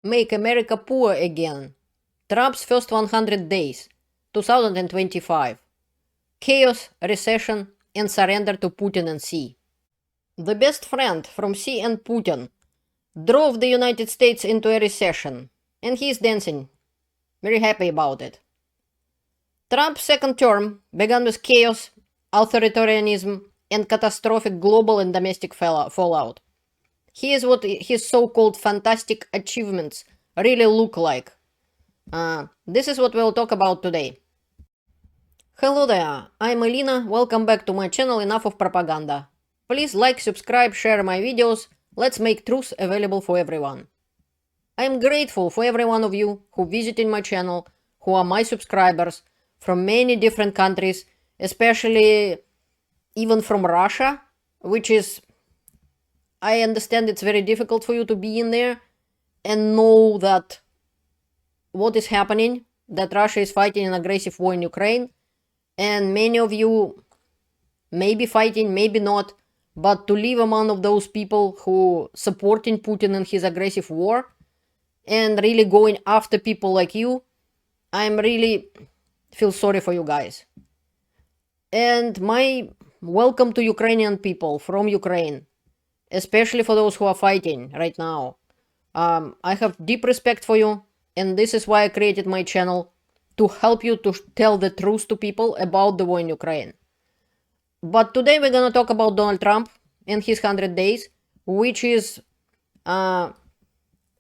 Make America poor again. Trump's first 100 days, 2025. Chaos, recession, and surrender to Putin and Xi. The best friend from Xi and Putin drove the United States into a recession, and he's dancing. Very happy about it. Trump's second term began with chaos, authoritarianism, and catastrophic global and domestic fallout. Here's what his so-called fantastic achievements really look like. This is what we'll talk about today. Hello there, I'm Elena, welcome back to my channel Enough of Propaganda. Please like, subscribe, share my videos, let's make truth available for everyone. I'm grateful for every one of you who visited my channel, who are my subscribers, from many different countries, especially even from Russia, which is, I understand it's very difficult for you to be in there and know that what is happening, that Russia is fighting an aggressive war in Ukraine, and many of you may be fighting, maybe not, but to live among of those people who supporting Putin and his aggressive war and really going after people like you, I'm really feel sorry for you guys. And my welcome to Ukrainian people from Ukraine, especially for those who are fighting right now. I have deep respect for you, and this is why I created my channel, to help you to tell the truth to people about the war in Ukraine. But today we're gonna talk about Donald Trump and his 100 days, which is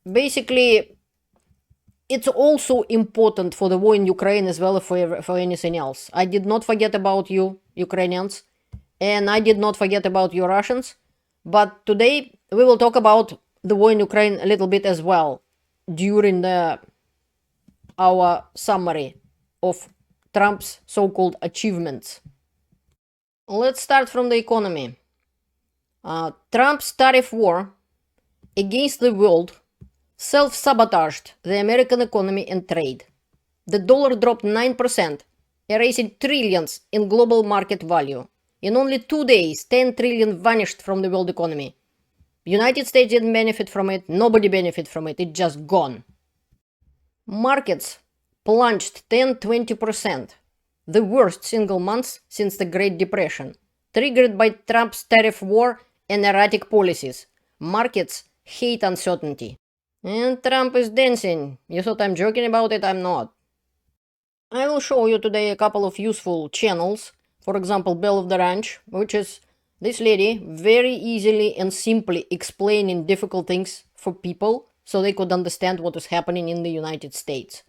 basically, it's also important for the war in Ukraine as well as for anything else. I did not forget about you, Ukrainians, and I did not forget about you, Russians. But today we will talk about the war in Ukraine a little bit as well during our summary of Trump's so-called achievements. Let's start from the economy. Trump's tariff war against the world self-sabotaged the American economy and trade. The dollar dropped 9%, erasing trillions in global market value. In only 2 days, 10 trillion vanished from the world economy. United States didn't benefit from it, nobody benefited from it, it's just gone. Markets plunged 10-20%, the worst single months since the Great Depression, triggered by Trump's tariff war and erratic policies. Markets hate uncertainty. And Trump is dancing. You thought I'm joking about it? I'm not. I will show you today a couple of useful channels. For example, Belle of the Ranch, which is this lady very easily and simply explaining difficult things for people so they could understand what is happening in the United States.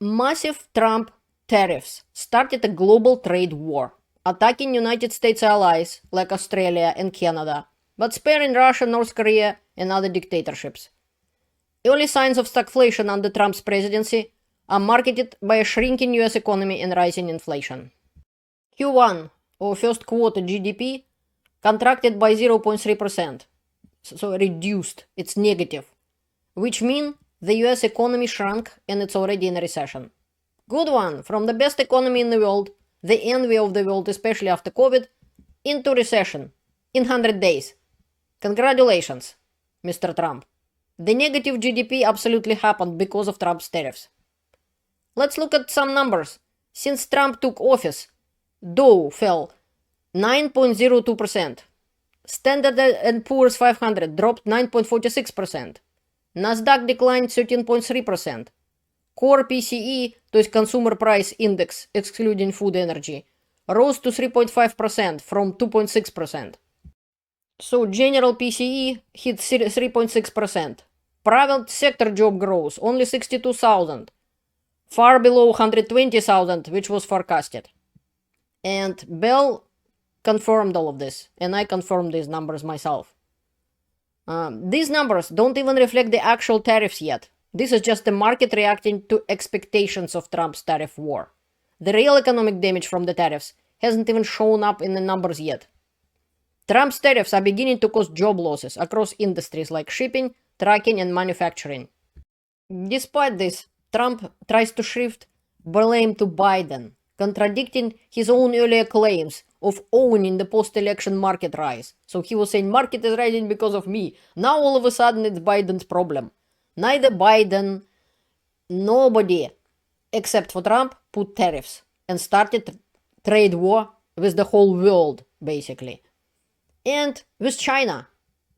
Massive Trump tariffs started a global trade war, attacking United States allies like Australia and Canada, but sparing Russia, North Korea, and other dictatorships. Early signs of stagflation under Trump's presidency are marketed by a shrinking US economy and rising inflation. Q1, or first quarter GDP, contracted by 0.3%, so reduced, it's negative, which means the US economy shrunk and it's already in a recession. Good one, from the best economy in the world, the envy of the world, especially after COVID, into recession in 100 days. Congratulations, Mr. Trump. The negative GDP absolutely happened because of Trump's tariffs. Let's look at some numbers. Since Trump took office, Dow fell 9.02%. Standard & Poor's 500 dropped 9.46%. NASDAQ declined 13.3%. Core PCE, то есть Consumer Price Index, excluding food energy, rose to 3.5% from 2.6%. So general PCE hit 3.6%. Private sector job growth only 62,000, far below 120,000, which was forecasted. And Bell confirmed all of this, and I confirmed these numbers myself. These numbers don't even reflect the actual tariffs yet. This is just the market reacting to expectations of Trump's tariff war. The real economic damage from the tariffs hasn't even shown up in the numbers yet. Trump's tariffs are beginning to cause job losses across industries like shipping, trucking, and manufacturing. Despite this, Trump tries to shift blame to Biden, contradicting his own earlier claims of owning the post-election market rise. So he was saying market is rising because of me. Now all of a sudden it's Biden's problem. Neither Biden, nobody except for Trump put tariffs and started trade war with the whole world, basically. And with China.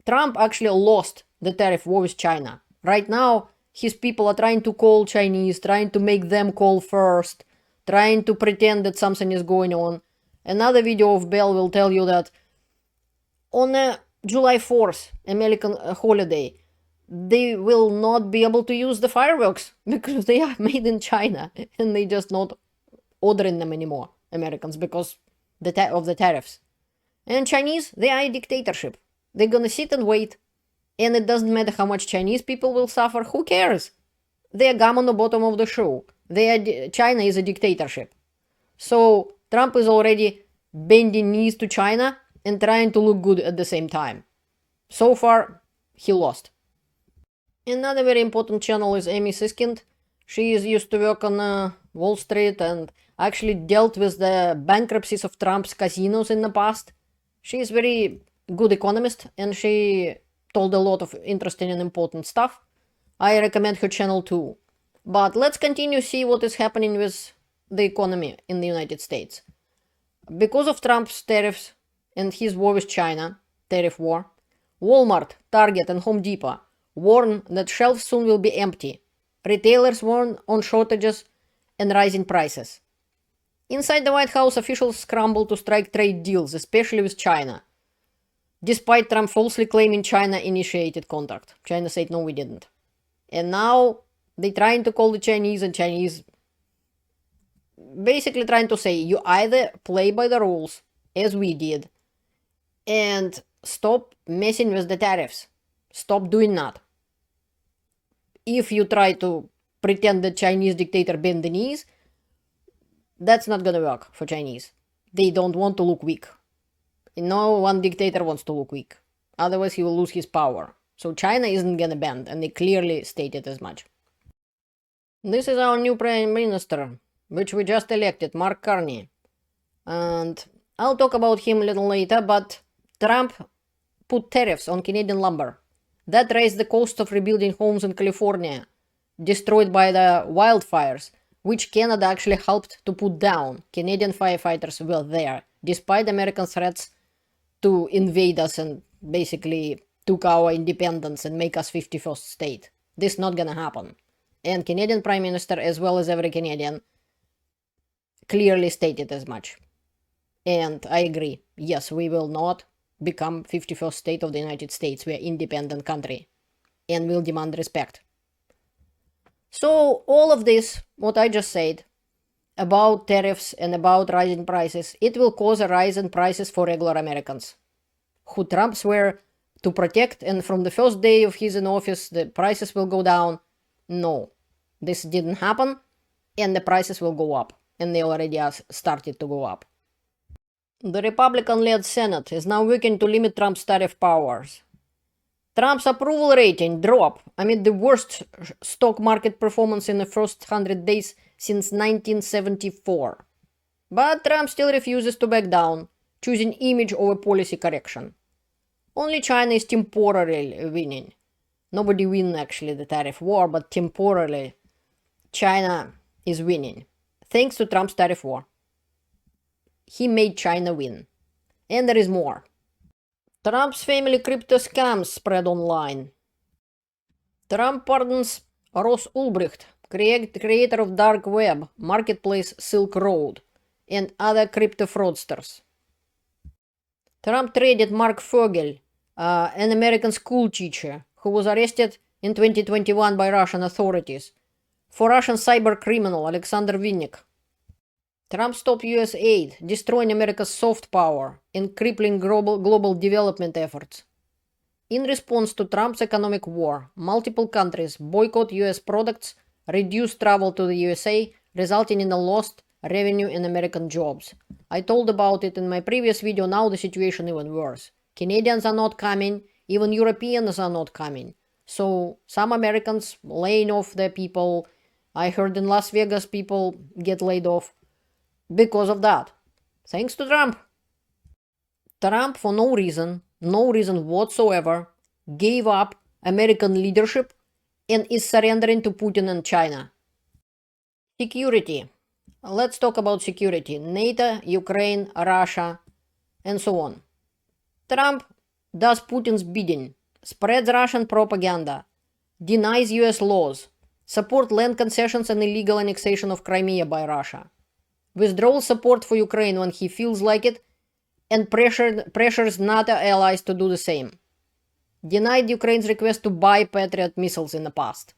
Trump actually lost the tariff war with China. Right now, his people are trying to call Chinese, trying to make them call first, trying to pretend that something is going on. Another video of Bell will tell you that on July 4th, American holiday, they will not be able to use the fireworks because they are made in China and they just not ordering them anymore, Americans, because of the tariffs. And Chinese, they are a dictatorship. They're gonna sit and wait. And it doesn't matter how much Chinese people will suffer. Who cares? They are gum on the bottom of the shoe. China is a dictatorship. So Trump is already bending knees to China and trying to look good at the same time. So far, he lost. Another very important channel is Amy Siskind. She used to work on Wall Street and actually dealt with the bankruptcies of Trump's casinos in the past. She is very good economist and she told a lot of interesting and important stuff. I recommend her channel too. But let's continue see what is happening with the economy in the United States. Because of Trump's tariffs and his war with China, tariff war, Walmart, Target and Home Depot warn that shelves soon will be empty. Retailers warn on shortages and rising prices. Inside the White House, officials scramble to strike trade deals, especially with China. Despite Trump falsely claiming China initiated contact. China said, no, we didn't. And now they're trying to call the Chinese, and Chinese basically trying to say, you either play by the rules, as we did, and stop messing with the tariffs. Stop doing that. If you try to pretend that Chinese dictator bend the knees, that's not gonna work for Chinese. They don't want to look weak. No one dictator wants to look weak. Otherwise, he will lose his power. So China isn't gonna bend, and they clearly stated as much. This is our new Prime Minister, which we just elected, Mark Carney. And I'll talk about him a little later, but Trump put tariffs on Canadian lumber. That raised the cost of rebuilding homes in California, destroyed by the wildfires, which Canada actually helped to put down. Canadian firefighters were there, despite American threats to invade us and basically took our independence and make us 51st state. This is not gonna happen. And Canadian Prime Minister, as well as every Canadian, clearly stated as much. And I agree. Yes, we will not become 51st state of the United States. We are independent country. And will demand respect. So all of this, what I just said, about tariffs and about rising prices, it will cause a rise in prices for regular Americans, who Trump swore to protect, and from the first day of his in office, the prices will go down. No, this didn't happen, and the prices will go up, and they already are started to go up. The Republican-led Senate is now working to limit Trump's tariff powers. Trump's approval rating dropped amid the worst stock market performance in the first 100 days since 1974. But Trump still refuses to back down, choosing image over policy correction. Only China is temporarily winning. Nobody wins actually the tariff war, but temporarily China is winning. Thanks to Trump's tariff war. He made China win. And there is more. Trump's family crypto scams spread online. Trump pardons Ross Ulbricht, creator of dark web marketplace Silk Road, and other crypto fraudsters. Trump traded Mark Fogel, an American school teacher who was arrested in 2021 by Russian authorities, for Russian cyber criminal Alexander Vinnik. Trump stopped US aid, destroying America's soft power and crippling global development efforts. In response to Trump's economic war, multiple countries boycott US products, reduced travel to the USA, resulting in a lost revenue and American jobs. I told about it in my previous video. Now the situation even worse. Canadians are not coming, even Europeans are not coming. So some Americans laying off their people. I heard in Las Vegas people get laid off because of that. Thanks to Trump. Trump, for no reason whatsoever, gave up American leadership and is surrendering to Putin and China. Security. Let's talk about security. NATO, Ukraine, Russia, and so on. Trump does Putin's bidding, spreads Russian propaganda, denies US laws, supports land concessions and illegal annexation of Crimea by Russia, withdraws support for Ukraine when he feels like it, and pressures NATO allies to do the same. Denied Ukraine's request to buy Patriot missiles in the past.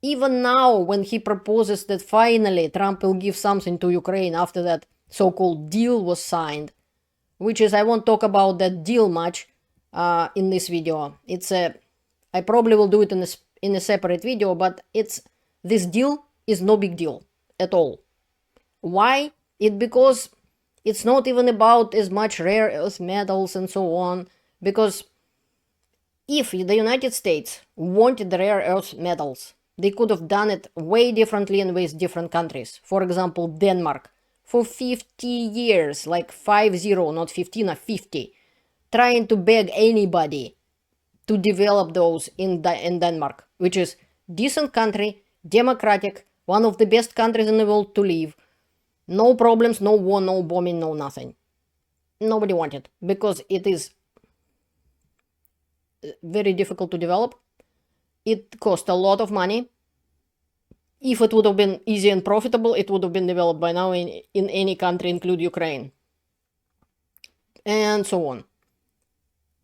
Even now, when he proposes that finally Trump will give something to Ukraine after that so-called deal was signed, which is, I won't talk about that deal much in this video. I probably will do it in a separate video, but this deal is no big deal at all. Why? Because it's not even about as much rare earth metals and so on, because if the United States wanted the rare earth metals, they could have done it way differently and with different countries. For example, Denmark, for 50 years, like 50, not 15 or 50, trying to beg anybody to develop those in Denmark, which is decent country, democratic, one of the best countries in the world to live. No problems, no war, no bombing, no nothing. Nobody wanted, because it is very difficult to develop. It cost a lot of money. If it would have been easy and profitable, it would have been developed by now in any country, include Ukraine. And so on.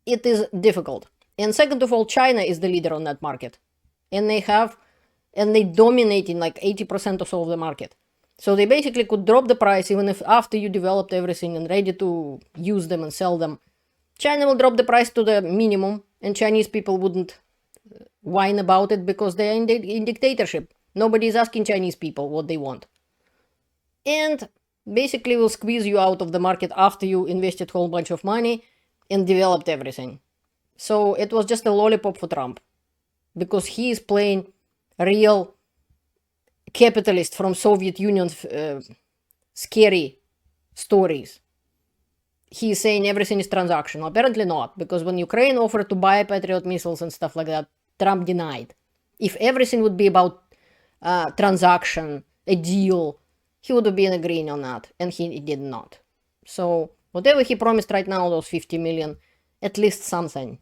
It is difficult. And second of all, China is the leader on that market. And they dominate in like 80% or so of the market. So they basically could drop the price even if after you developed everything and ready to use them and sell them. China will drop the price to the minimum, and Chinese people wouldn't whine about it because they are in dictatorship. Nobody is asking Chinese people what they want. And basically will squeeze you out of the market after you invested a whole bunch of money and developed everything. So it was just a lollipop for Trump, because he is playing real capitalist from Soviet Union scary stories. He is saying everything is transactional. Apparently not, because when Ukraine offered to buy Patriot missiles and stuff like that, Trump denied. If everything would be about transaction, a deal, he would have been agreeing on that, and he did not. So whatever he promised right now, those 50 million, at least something.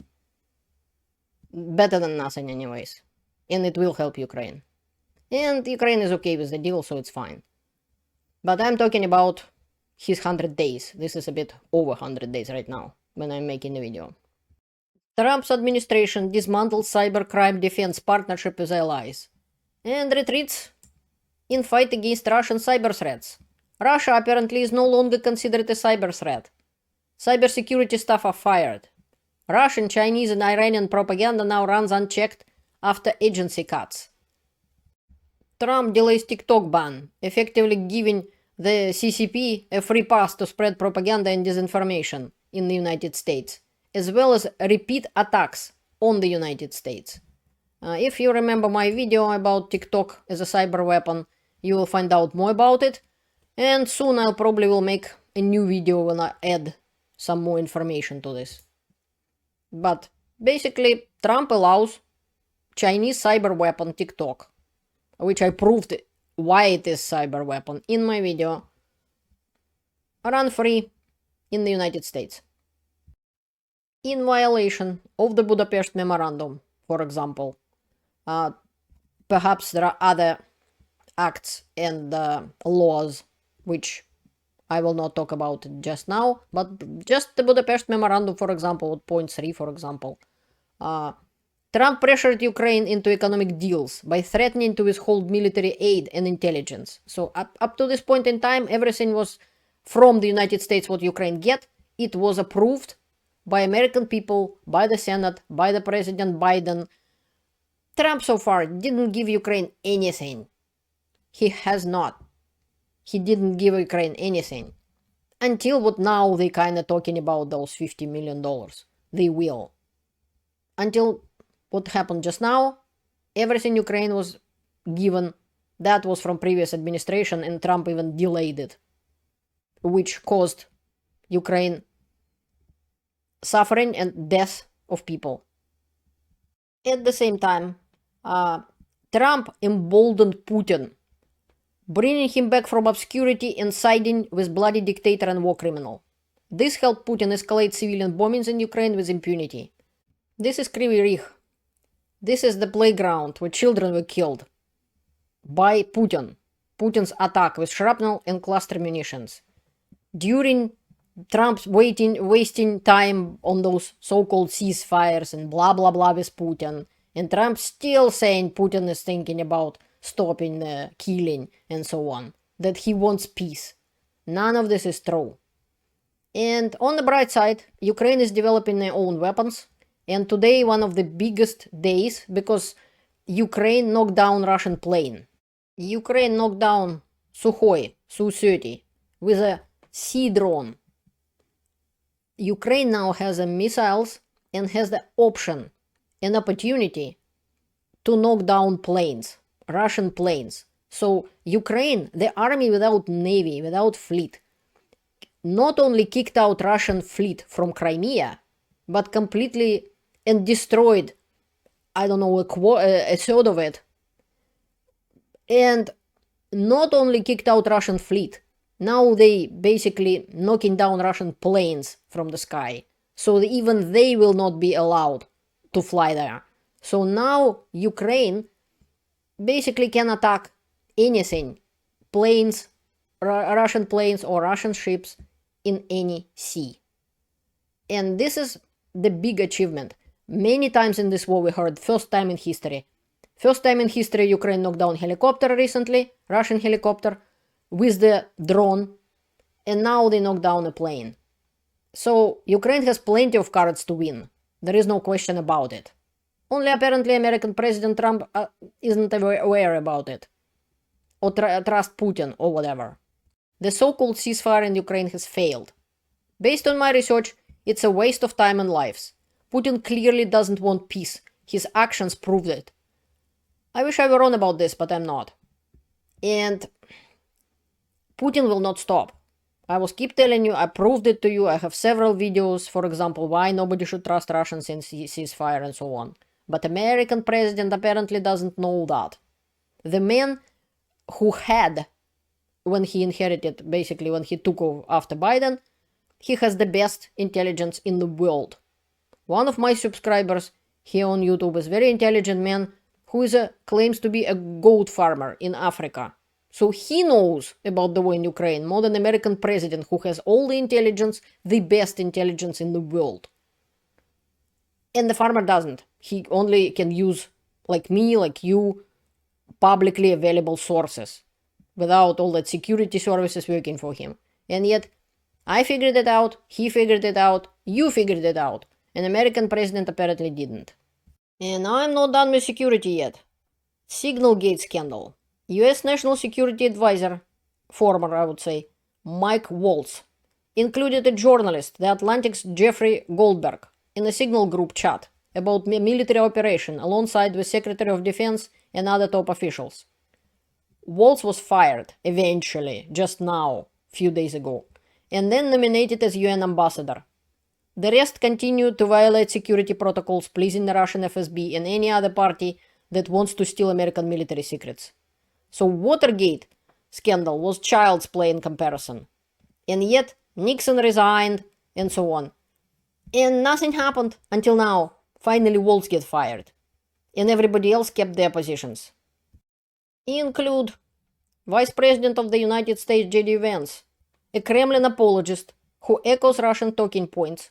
Better than nothing anyways. And it will help Ukraine. And Ukraine is okay with the deal, so it's fine. But I'm talking about his 100 days. This is a bit over 100 days right now, when I'm making the video. Trump's administration dismantles cybercrime defense partnership with allies and retreats in fight against Russian cyber threats. Russia apparently is no longer considered a cyber threat. Cybersecurity staff are fired. Russian, Chinese, and Iranian propaganda now runs unchecked after agency cuts. Trump delays TikTok ban, effectively giving the CCP a free pass to spread propaganda and disinformation in the United States, as well as repeat attacks on the United States. If you remember my video about TikTok as a cyber weapon, you will find out more about it, and soon I'll probably will make a new video when I add some more information to this. But basically, Trump allows Chinese cyber weapon TikTok, which I proved why it is cyber weapon in my video, run free in the United States. In violation of the Budapest Memorandum, for example. Perhaps there are other acts and laws which I will not talk about just now, but just the Budapest Memorandum, for example, point 3, for example. Trump pressured Ukraine into economic deals by threatening to withhold military aid and intelligence. So up to this point in time, everything was from the United States what Ukraine get. It was approved by American people, by the Senate, by the President Biden. Trump so far didn't give Ukraine anything. He has not. He didn't give Ukraine anything. Until what now they kind of talking about those $50 million. They will. Until what happened just now, everything Ukraine was given, that was from previous administration, and Trump even delayed it, which caused Ukraine suffering and death of people. At the same time, Trump emboldened Putin, bringing him back from obscurity and siding with bloody dictator and war criminal. This helped Putin escalate civilian bombings in Ukraine with impunity. This is Kryvyi Rih. This is the playground where children were killed by Putin. Putin's attack with shrapnel and cluster munitions. During Trump's wasting time on those so-called ceasefires and blah blah blah with Putin, and Trump still saying Putin is thinking about stopping the killing and so on, that he wants peace. None of this is true. And on the bright side, Ukraine is developing their own weapons, and today one of the biggest days because Ukraine knocked down Russian plane. Ukraine knocked down Sukhoi Su-30 with a sea drone. Ukraine now has missiles and has the option and opportunity to knock down planes, Russian planes. So Ukraine, the army without navy, without fleet, not only kicked out Russian fleet from Crimea, but completely and destroyed, I don't know, a third of it. And not only kicked out Russian fleet, now they basically knocking down Russian planes from the sky. So even they will not be allowed to fly there. So now Ukraine basically can attack anything, planes, Russian planes or Russian ships in any sea. And this is the big achievement. Many times in this war we heard first time in history. First time in history Ukraine knocked down helicopter recently, Russian helicopter, with the drone, and now they knocked down a plane. So Ukraine has plenty of cards to win. There is no question about it. Only apparently American President Trump isn't aware about it. Or trust Putin or whatever. The so-called ceasefire in Ukraine has failed. Based on my research, it's a waste of time and lives. Putin clearly doesn't want peace. His actions proved it. I wish I were wrong about this, but I'm not. And Putin will not stop. I will keep telling you, I proved it to you, I have several videos, for example, why nobody should trust Russians in ceasefire and so on. But American president apparently doesn't know that. The man who had, when he inherited, basically when he took over after Biden, he has the best intelligence in the world. One of my subscribers here on YouTube is a very intelligent man who claims to be a goat farmer in Africa. So he knows about the war in Ukraine more than American president who has all the intelligence, the best intelligence in the world. And the farmer doesn't. He only can use, like me, like you, publicly available sources without all that security services working for him. And yet, I figured it out, he figured it out, you figured it out. An American president apparently didn't. And I'm not done with security yet. Signalgate Scandal. US National Security Advisor, former I would say, Mike Waltz, included a journalist, the Atlantic's Jeffrey Goldberg, in a Signal group chat about military operation alongside with Secretary of Defense and other top officials. Waltz was fired, eventually, just now, few days ago, and then nominated as UN ambassador. The rest continued to violate security protocols, pleasing the Russian FSB and any other party that wants to steal American military secrets. So Watergate scandal was child's play in comparison. And yet Nixon resigned and so on. And nothing happened until now. Finally Waltz get fired. And everybody else kept their positions. Include Vice President of the United States J.D. Vance, a Kremlin apologist who echoes Russian talking points,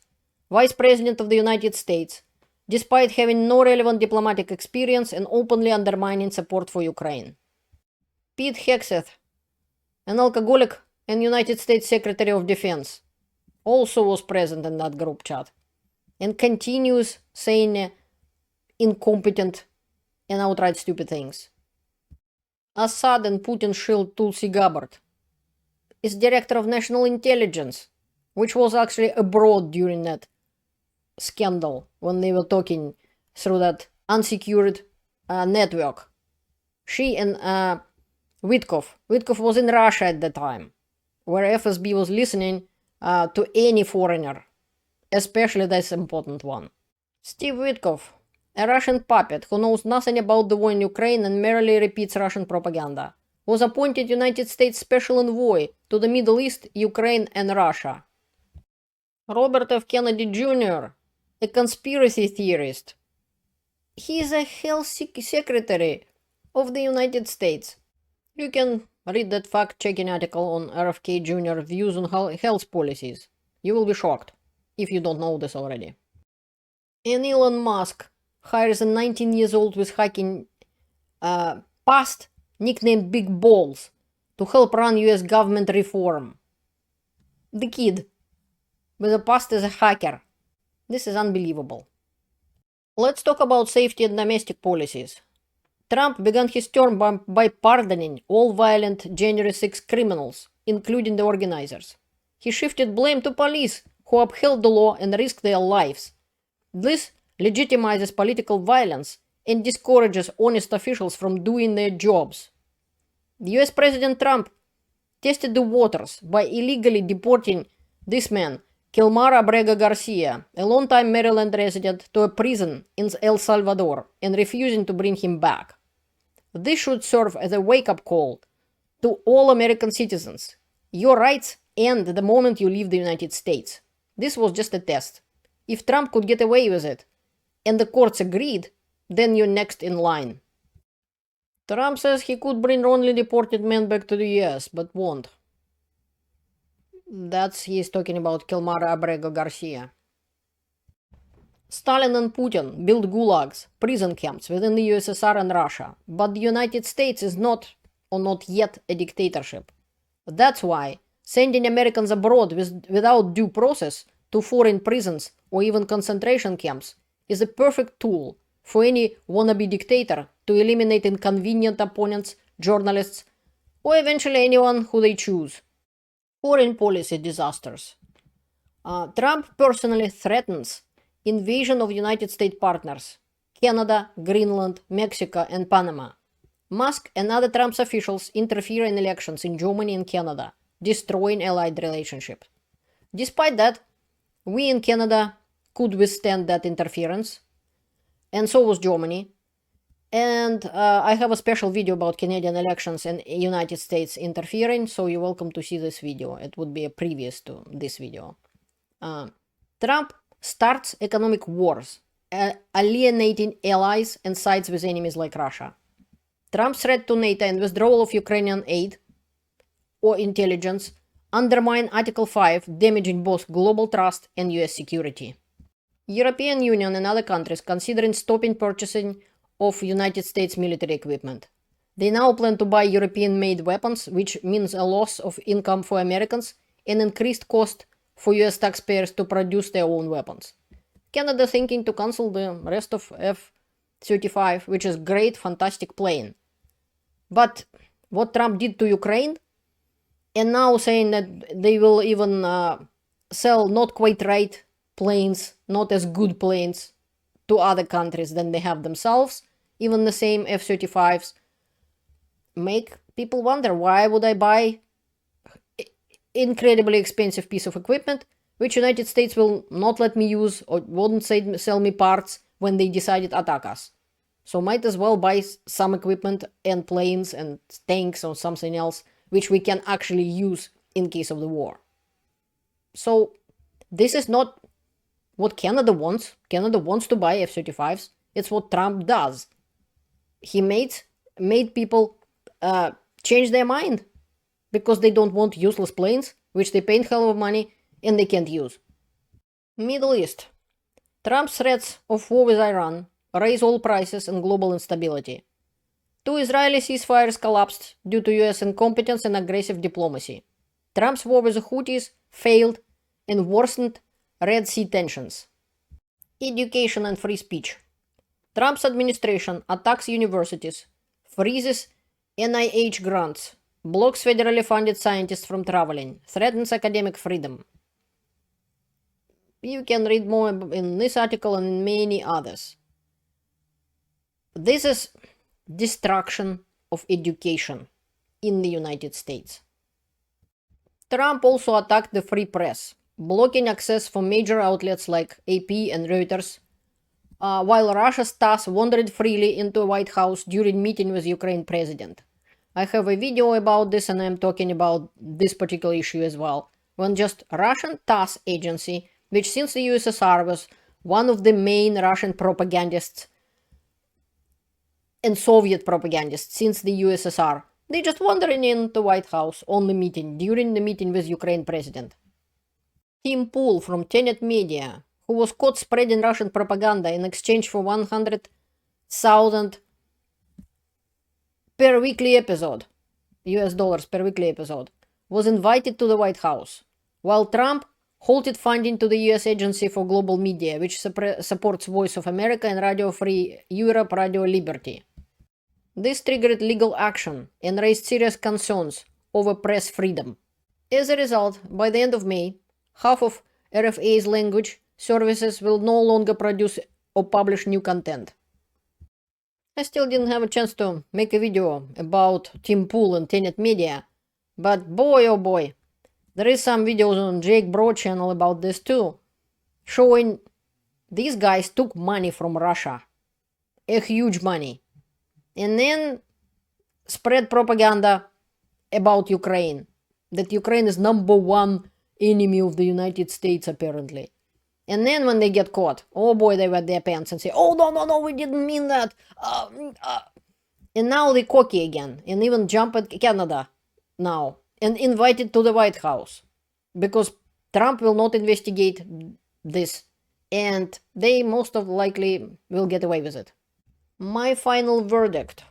Vice President of the United States, despite having no relevant diplomatic experience and openly undermining support for Ukraine. Pete Hegseth, an alcoholic and United States Secretary of Defense, also was present in that group chat and continues saying incompetent and outright stupid things. Assad and Putin shield Tulsi Gabbard is Director of National Intelligence, which was actually abroad during that scandal when they were talking through that unsecured network. She and Witkov was in Russia at the time, where FSB was listening to any foreigner, especially this important one. Steve Witkoff, a Russian puppet who knows nothing about the war in Ukraine and merely repeats Russian propaganda, was appointed United States Special Envoy to the Middle East, Ukraine, and Russia. Robert F. Kennedy Jr., a conspiracy theorist. He is a health secretary of the United States. You can read that fact-checking article on RFK Jr.'s views on health policies. You will be shocked if you don't know this already. And Elon Musk hires a 19 years old with hacking past nicknamed Big Balls to help run US government reform. The kid with a past as a hacker. This is unbelievable. Let's talk about safety and domestic policies. Trump began his term by pardoning all violent January 6 criminals, including the organizers. He shifted blame to police, who upheld the law and risked their lives. This legitimizes political violence and discourages honest officials from doing their jobs. US President Trump tested the waters by illegally deporting this man, Kilmar Abrego Garcia, a longtime Maryland resident, to a prison in El Salvador and refusing to bring him back. This should serve as a wake-up call to all American citizens. Your rights end the moment you leave the United States. This was just a test. If Trump could get away with it, and the courts agreed, then you're next in line. Trump says he could bring wrongly deported men back to the US, but won't. He's talking about Kilmar Abrego Garcia. Stalin and Putin built gulags, prison camps within the USSR and Russia, but the United States is not, or not yet, a dictatorship. That's why sending Americans abroad without due process to foreign prisons or even concentration camps is a perfect tool for any wannabe dictator to eliminate inconvenient opponents, journalists, or eventually anyone who they choose. Foreign policy disasters. Trump personally threatens invasion of United States partners, Canada, Greenland, Mexico, and Panama. Musk and other Trump's officials interfere in elections in Germany and Canada, destroying allied relationships. Despite that, we in Canada could withstand that interference, and so was Germany. And I have a special video about Canadian elections and United States interfering, so you're welcome to see this video. It would be a previous to this video. Trump starts economic wars, alienating allies and sides with enemies like Russia. Trump's threat to NATO and withdrawal of Ukrainian aid or intelligence undermine Article 5, damaging both global trust and US security. European Union and other countries considering stopping purchasing of United States military equipment. They now plan to buy European-made weapons, which means a loss of income for Americans and increased cost for US taxpayers to produce their own weapons. Canada thinking to cancel the rest of F-35, which is great, fantastic plane. But what Trump did to Ukraine, and now saying that they will even sell not quite right planes, not as good planes, to other countries than they have themselves, even the same F-35s, make people wonder, why would I buy incredibly expensive piece of equipment which United States will not let me use or won't sell me parts when they decided to attack us? So might as well buy some equipment and planes and tanks or something else which we can actually use in case of the war. So this is not what Canada wants. Canada wants to buy F-35s. It's what Trump does. He made people change their mind because they don't want useless planes, which they pay a hell of money and they can't use. Middle East. Trump's threats of war with Iran raise oil prices and global instability. 2 Israeli ceasefires collapsed due to US incompetence and aggressive diplomacy. Trump's war with the Houthis failed and worsened Red Sea tensions. Education and free speech. Trump's administration attacks universities, freezes NIH grants, blocks federally funded scientists from traveling, threatens academic freedom. You can read more in this article and in many others. This is destruction of education in the United States. Trump also attacked the free press, blocking access for major outlets like AP and Reuters, while Russia's TASS wandered freely into the White House during meeting with Ukraine president. I have a video about this and I'm talking about this particular issue as well. When just Russian TASS agency, which since the USSR was one of the main Russian propagandists and Soviet propagandists since the USSR, they just wandering into the White House on the meeting, during the meeting with Ukraine president. Tim Pool from Tenet Media, who was caught spreading Russian propaganda in exchange for 100,000 per weekly episode, US dollars per weekly episode, was invited to the White House, while Trump halted funding to the US Agency for Global Media, which supports Voice of America and Radio Free Europe, Radio Liberty. This triggered legal action and raised serious concerns over press freedom. As a result, by the end of May, half of RFA's language services will no longer produce or publish new content. I still didn't have a chance to make a video about Tim Pool and Tenet Media, but boy oh boy, there is some videos on Jake Bro channel about this too, showing these guys took money from Russia, a huge money, and then spread propaganda about Ukraine, that Ukraine is #1 enemy of the United States apparently. And then when they get caught, oh boy, they wet their pants and say, oh no, we didn't mean that. And now they cocky again and even jump at Canada now and invite it to the White House because Trump will not investigate this and they most of likely will get away with it. My final verdict: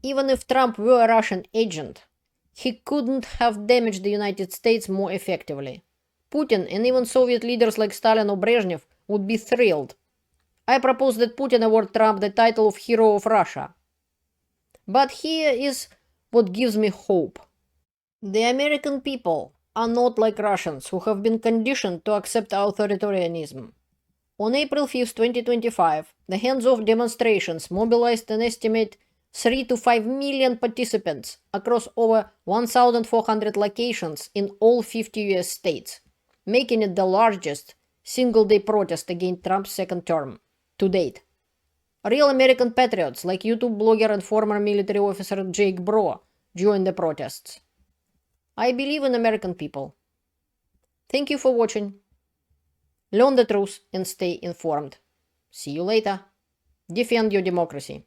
even if Trump were a Russian agent, he couldn't have damaged the United States more effectively. Putin and even Soviet leaders like Stalin or Brezhnev would be thrilled. I propose that Putin award Trump the title of Hero of Russia. But here is what gives me hope. The American people are not like Russians who have been conditioned to accept authoritarianism. On April 5, 2025, the hands-off demonstrations mobilized an estimate 3 to 5 million participants across over 1,400 locations in all 50 US states, making it the largest single-day protest against Trump's second term to date. Real American patriots like YouTube blogger and former military officer Jake Bro joined the protests. I believe in American people. Thank you for watching. Learn the truth and stay informed. See you later. Defend your democracy.